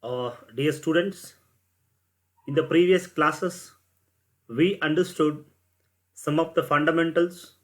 Dear students, in the previous classes, we understood some of the fundamentals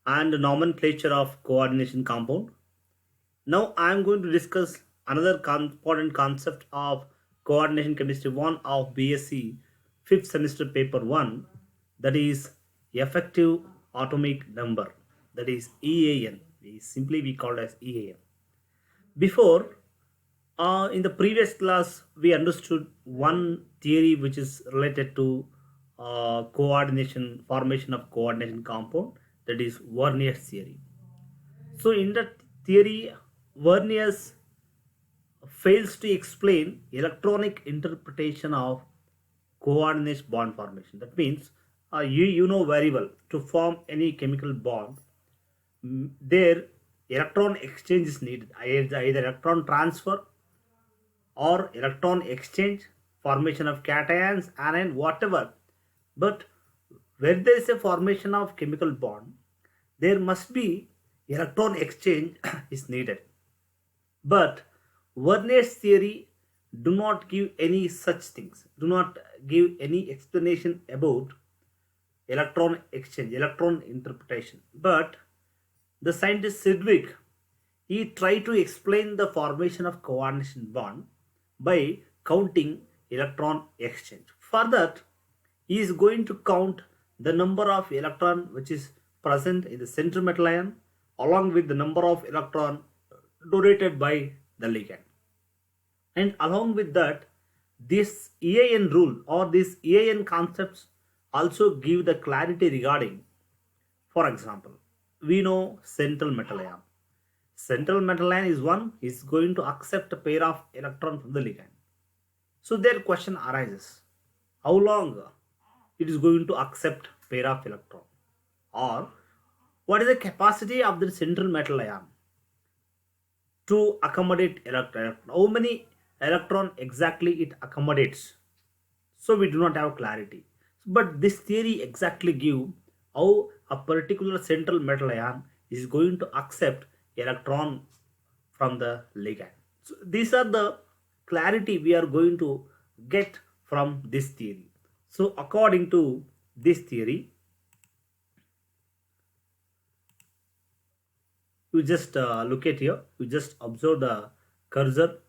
and nomenclature of coordination compound. Now I am going to discuss another important concept of coordination chemistry 1 of BSc 5th semester paper 1, that is effective atomic number, that is EAN. We call it as EAN. Before, in the previous class, we understood one theory which is related to formation of coordination compound, that is Vernier's theory. So, in that theory, Vernier's fails to explain electronic interpretation of coordination bond formation. That means you know very well, to form any chemical bond, there electron exchange is needed, either electron transfer or electron exchange, formation of cations, anion, whatever. But when there is a formation of chemical bond, there must be electron exchange is needed. But Vernier's theory do not give any such things, do not give any explanation about electron exchange, electron interpretation. But the scientist Sidwick, he tried to explain the formation of coordination bond by counting electron exchange. For that, he is going to count the number of electron which is present in the center metal ion along with the number of electron donated by the ligand. And along with that, this EAN rule or these EAN concepts also give the clarity regarding, for example, we know central metal ion. Central metal ion is going to accept a pair of electron from the ligand. So their question arises, how long it is going to accept pair of electron, or what is the capacity of the central metal ion to accommodate electron, how many electron exactly it accommodates. So we do not have clarity, but this theory exactly give how a particular central metal ion is going to accept electron from the ligand. So these are the clarity we are going to get from this theory. So according to this theory, you just look at here, you just observe the cursor.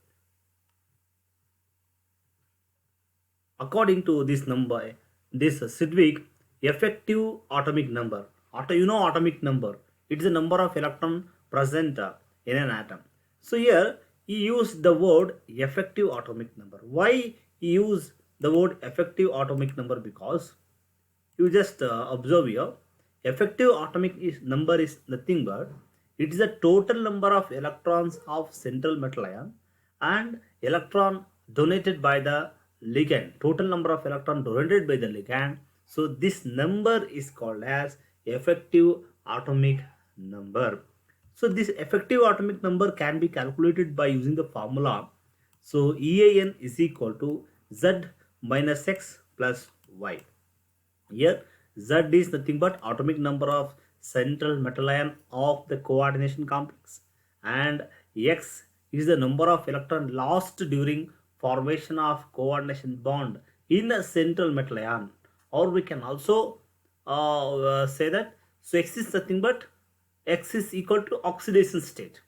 According to this number, this Sidwick effective atomic number, atomic number, it is the number of electron present in an atom. So here he used the word effective atomic number. Why he used the word effective atomic number? Because you just observe here, effective atomic number is nothing but it is the total number of electrons of central metal ion and electron donated by the ligand, total number of electron donated by the ligand. So this number is called as effective atomic number. So this effective atomic number can be calculated by using the formula. So EAN is equal to Z minus X plus Y. Here Z is nothing but atomic number of central metal ion of the coordination complex, and X is the number of electron lost during formation of coordination bond in a central metal ion. Or we can also say that, so X is nothing but X is equal to oxidation state.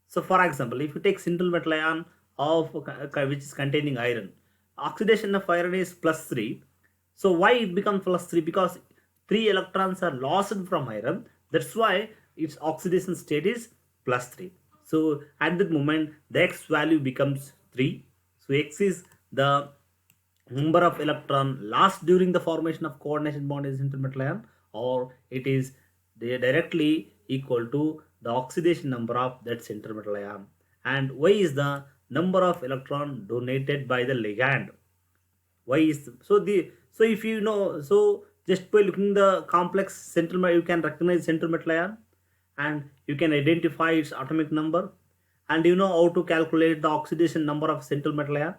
So for example, if you take central metal ion of which is containing iron, oxidation of iron is plus 3. So why it becomes plus 3? Because 3 electrons are lost from iron. That's why its oxidation state is plus 3. So at that moment, the X value becomes 3. So X is the number of electron lost during the formation of coordination bond in central metal ion, or it is directly equal to the oxidation number of that central metal ion. And Y is the number of electron donated by the ligand. Y is so if you know, so just by looking the complex central, you can recognize central metal ion and you can identify its atomic number, and you know how to calculate the oxidation number of central metal ion.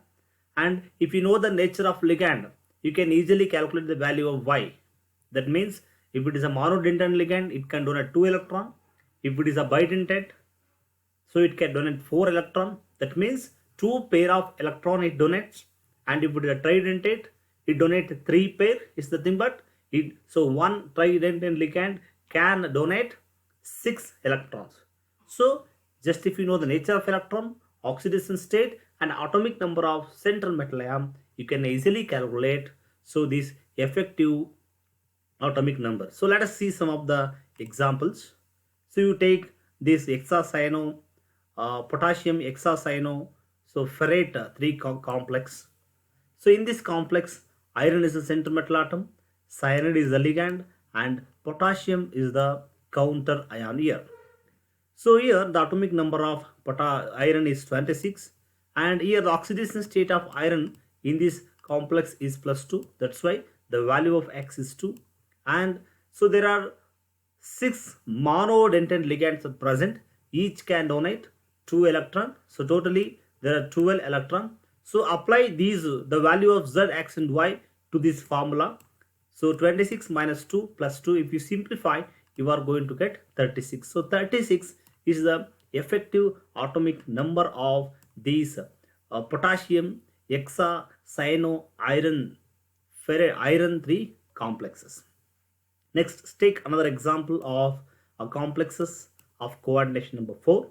And if you know the nature of ligand, you can easily calculate the value of Y. That means if it is a monodentate ligand, it can donate 2 electron. If it is a bidentate, so it can donate 4 electron. That means 2 pair of electron it donates, and if it is a tridentate, it donates 3 pair is the thing, but it, so one tridentate ligand can donate 6 electrons. So just if you know the nature of electron, oxidation state and atomic number of central metal ion, you can easily calculate so this effective atomic number. So let us see some of the examples. So you take this hexacyano, potassium hexacyano, so ferrate 3 complex. So in this complex, iron is the center metal atom, cyanide is the ligand, and potassium is the counter ion here. So here the atomic number of iron is 26, and here the oxidation state of iron in this complex is +2. That's why the value of X is 2. And so there are 6 monodentate ligands are present. Each can donate 2 electron. So totally there are 12 electron. So apply these the value of Z, X and Y to this formula. So 26 minus 2 plus 2, if you simplify, you are going to get 36. So 36 is the effective atomic number of these potassium hexacyano iron iron 3 complexes. Next, take another example of complexes of coordination number 4.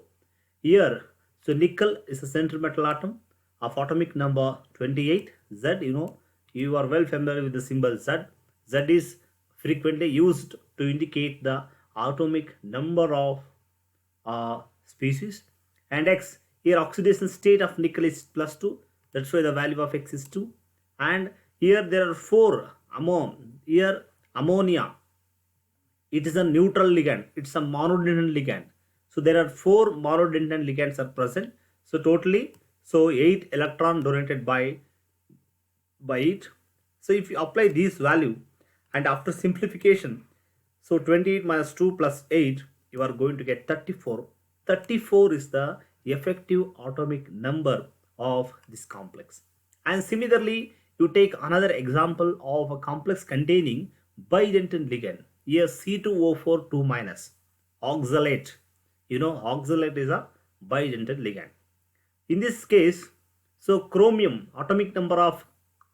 Here, so nickel is a central metal atom of atomic number 28. Z, you are well familiar with the symbol Z. Z is frequently used to indicate the atomic number of species. And X, here oxidation state of nickel is +2. That's why the value of X is 2. And here there are 4 ammonia. It is a neutral ligand. It's a monodentate ligand. So there are 4 monodentate ligands are present. So totally, so 8 electron donated by it. So if you apply this value and after simplification, so 28 minus 2 plus 8, you are going to get 34. 34 is the effective atomic number of this complex. And similarly, you take another example of a complex containing bidentate ligand. Here C2O4 2 minus oxalate. Oxalate is a bidentate ligand. In this case, so chromium, atomic number of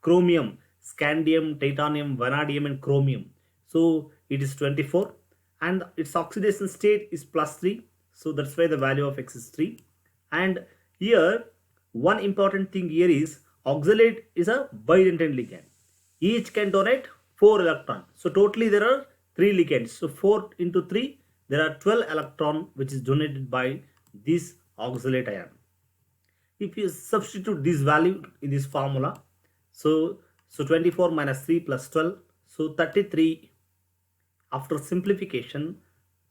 chromium, scandium, titanium, vanadium and chromium. So it is 24 and its oxidation state is +3. So that's why the value of X is 3. And here one important thing here is oxalate is a bidentate ligand. Each can donate 4 electrons. So totally there are 3 ligands. So 4 into 3, there are 12 electrons which is donated by this oxalate ion. If you substitute this value in this formula, so 24 minus 3 plus 12, so 33. After simplification,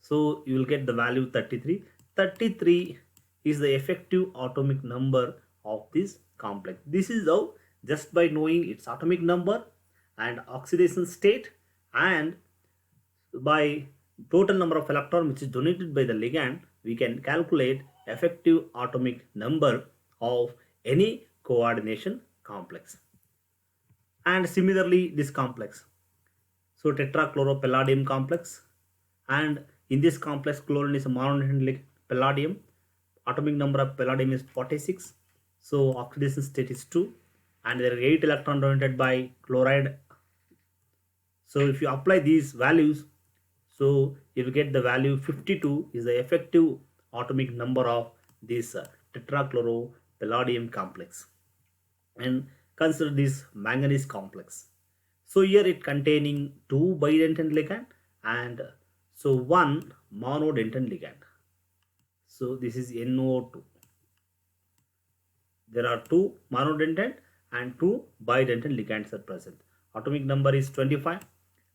so you will get the value 33. 33 is the effective atomic number of this complex. This is how, just by knowing its atomic number and oxidation state and by total number of electron which is donated by the ligand, we can calculate effective atomic number of any coordination complex. And similarly this complex, so tetrachloropalladium complex, and in this complex chlorine is a monodentate palladium. Atomic number of palladium is 46. So oxidation state is 2 and there are 8 electron donated by chloride. So if you apply these values, so you will get the value 52 is the effective atomic number of this tetrachloropalladium complex. And consider this manganese complex. So here it containing 2 bidentate ligand and so 1 monodentate ligand. So this is NO2. There are 2 monodentate and 2 bidentate ligands are present. Atomic number is 25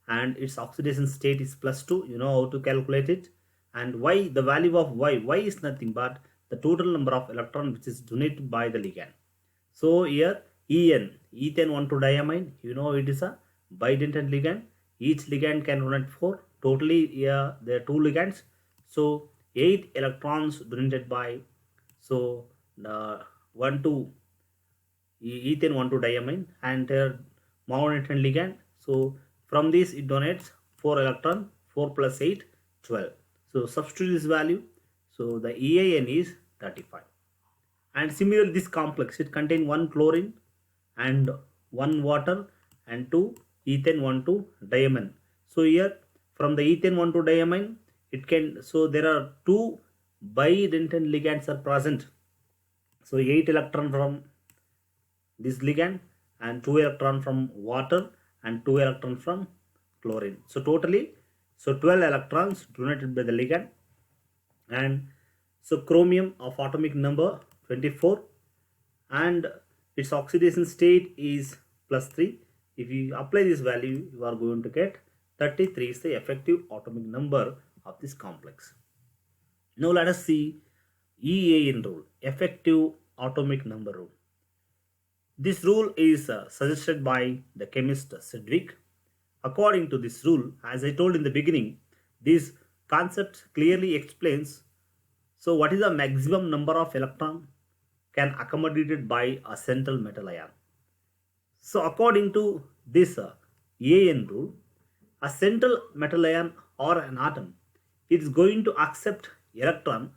and its oxidation state is +2. You know how to calculate it. And Y, the value of Y is nothing but the total number of electron which is donated by the ligand. So here EN, ethane 1,2-diamine, it is a bidentate ligand. Each ligand can donate 4. Totally here there are 2 ligands. So 8 electrons donated by, so the ethane 1,2-diamine and their monodentate ligand. So from this it donates 4 electron, 4 plus 8, 12. So substitute this value. So the EAN is 35. And similarly, this complex, it contains one chlorine and one water and two ethane, one to diamine. So here from the ethane, one to diamine, it can, so there are two bidentate ligands are present. So 8 electron from this ligand and 2 electron from water and 2 electron from chlorine. So totally, so 12 electrons donated by the ligand. And so chromium of atomic number 24 and its oxidation state is +3. If you apply this value, you are going to get 33 is the effective atomic number of this complex. Now let us see EAN rule, effective atomic number rule. This rule is suggested by the chemist Sedgwick. According to this rule, as I told in the beginning, this concept clearly explains, so what is the maximum number of electron can accommodated by a central metal ion. So according to this EAN rule, a central metal ion or an atom is going to accept electron,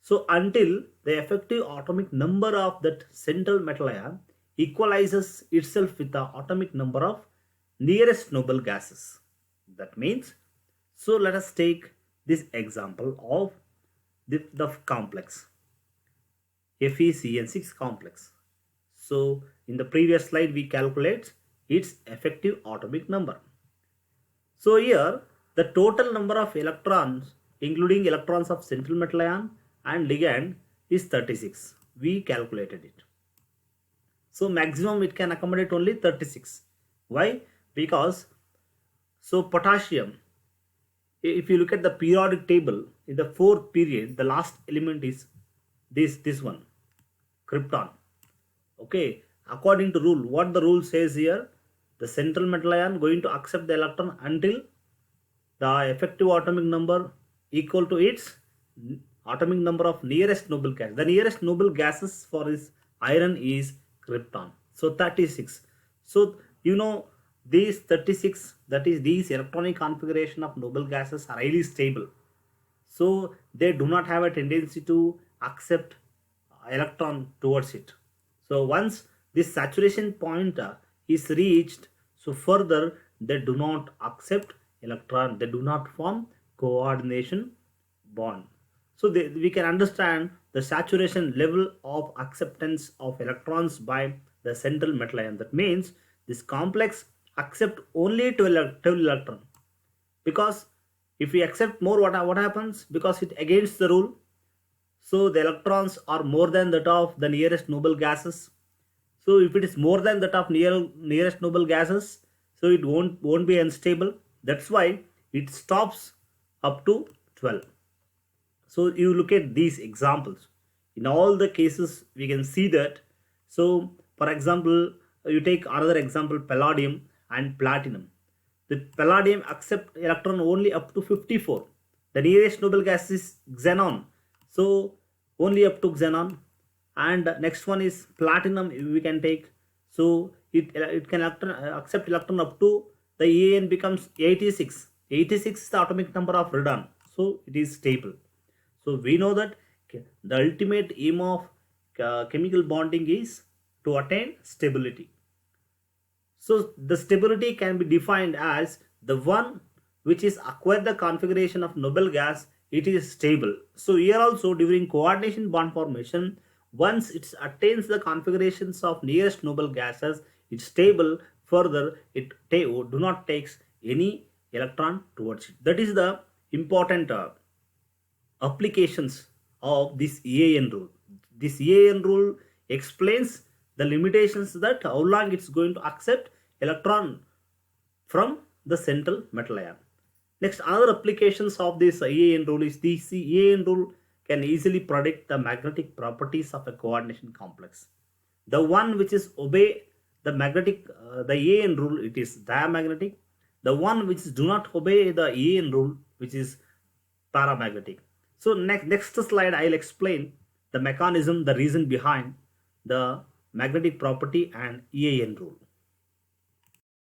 so until the effective atomic number of that central metal ion equalizes itself with the atomic number of nearest noble gases. That means, so let us take this example of the complex FeCN6 complex. So in the previous slide we calculate its effective atomic number. So here the total number of electrons including electrons of central metal ion and ligand is 36. We calculated it. So maximum it can accommodate only 36. Why? Because so potassium, if you look at the periodic table, in the fourth period, the last element is this one, krypton. Okay, according to rule, what the rule says here, the central metal ion going to accept the electron until the effective atomic number equal to its atomic number of nearest noble gas. The nearest noble gases for this iron is krypton. So 36. So you know these 36, that is these electronic configuration of noble gases are highly stable. So they do not have a tendency to accept electron towards it. So once this saturation point is reached, so further they do not accept electron, they do not form coordination bond. So we can understand the saturation level of acceptance of electrons by the central metal ion. That means this complex accept only 12 electron, because if we accept more, what happens? Because it against the rule, so the electrons are more than that of the nearest noble gases. So if it is more than that of nearest noble gases, so it won't be unstable. That's why it stops up to 12. So you look at these examples. In all the cases, we can see that. So for example, you take another example, palladium and platinum. The palladium accept electron only up to 54. The nearest noble gas is xenon. So only up to xenon. And next one is platinum, we can take. So it can accept electron up to the EAN becomes 86. 86 is the atomic number of radon. So it is stable. So we know that the ultimate aim of chemical bonding is to attain stability. So the stability can be defined as the one which is acquire the configuration of noble gas, it is stable. So here also during coordination bond formation, once it attains the configurations of nearest noble gases, it's stable. Further, it do not takes any electron towards it. That is the important applications of this EAN rule. This EAN rule explains the limitations, that how long it's going to accept electron from the central metal ion. Next, another applications of this EAN rule is this EAN rule can easily predict the magnetic properties of a coordination complex. The one which is obey the magnetic, the EAN rule, it is diamagnetic. The one which do not obey the EAN rule, which is paramagnetic. So next slide, I'll explain the mechanism, the reason behind the magnetic property and EAN rule.